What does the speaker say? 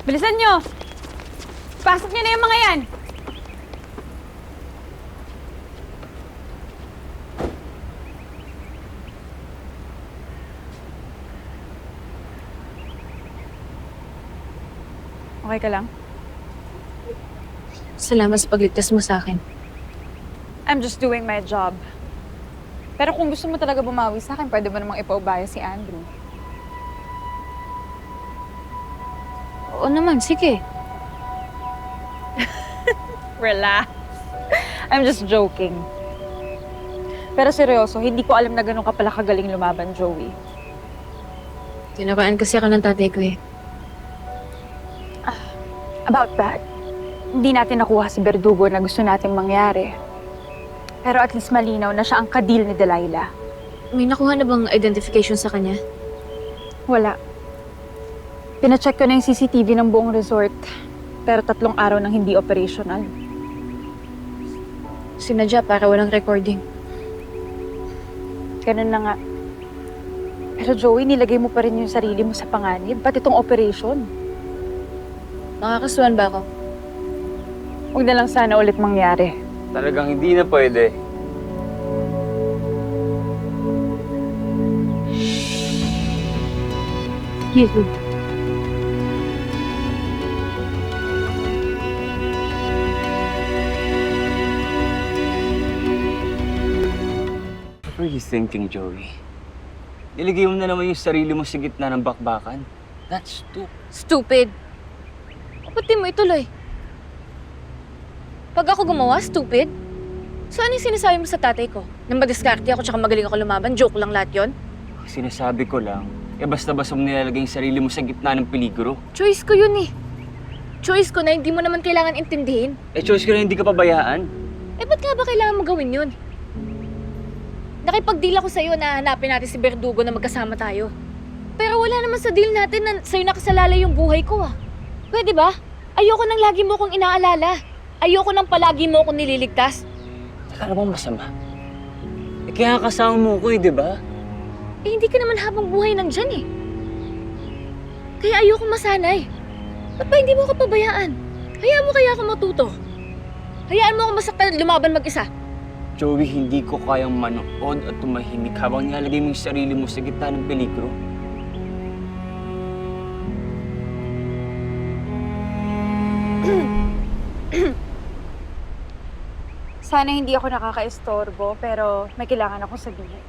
Bilisan nyo! Pasok nyo na yung mga yan! Okay ka lang? Salamat sa pagligtas mo sa akin. I'm just doing my job. Pero kung gusto mo talaga bumawi sa akin, pwede mo namang ipaubaya si Andrew. Oo naman, sige. Relax. I'm just joking. Pero seryoso, hindi ko alam na ganun ka pala kagaling lumaban, Joey. Tinuraan kasi ako ng tatay ko eh. About that, hindi natin nakuha si Berdugo na gusto nating mangyari. Pero at least malinaw na siya ang kadil ni Delilah. May nakuha na bang identification sa kanya? Wala. Pinacheck ko na yung CCTV ng buong resort. Pero 3 araw nang hindi operational. Sinadya para walang recording. Ganun na nga. Pero Joey, nilagay mo pa rin yung sarili mo sa panganib. Ba't itong operation? Makakasuhan ba ako? Huwag na lang sana ulit mangyari. Talagang hindi na pwede. Excuse me. What were you thinking, Joey? Nilagay mo na naman yung sarili mo sa gitna ng bakbakan. That's stupid. Stupid! Pati mo ituloy. Pag ako gumawa, stupid? So ano yung sinasabi mo sa tatay ko? Nang madiskarte ako tsaka magaling ako lumaban? Joke lang lahat yon. Sinasabi ko lang, basta-basta mo nilalagay yung sarili mo sa gitna ng peligro. Choice ko yun eh. Choice ko na hindi mo naman kailangan intindihin. Choice ko na hindi ka pabayaan. Ba't nga ba kailangan mo gawin yun? Nakipag-deal ako sa'yo na hanapin natin si Berdugo na magkasama tayo. Pero wala naman sa deal natin na sa'yo nakasalalay yung buhay ko ah. Pwede ba? Ayoko nang lagi mo kong inaalala. Ayoko nang palagi mo akong nililigtas. Ano bang masama? Kaya kasama mo ko di ba? Hindi ka naman habang buhay nandyan eh. Kaya ayoko masanay. Ba't ba hindi mo ako pabayaan? Hayaan mo kaya ako matuto. Hayaan mo ako masaktan at lumaban mag-isa. Joey, hindi ko kayang manood at tumahimik habang nilalagay mo yung sarili mo sa gitna ng peligro. Sana hindi ako nakaka-estorbo, pero may kailangan akong sabihin.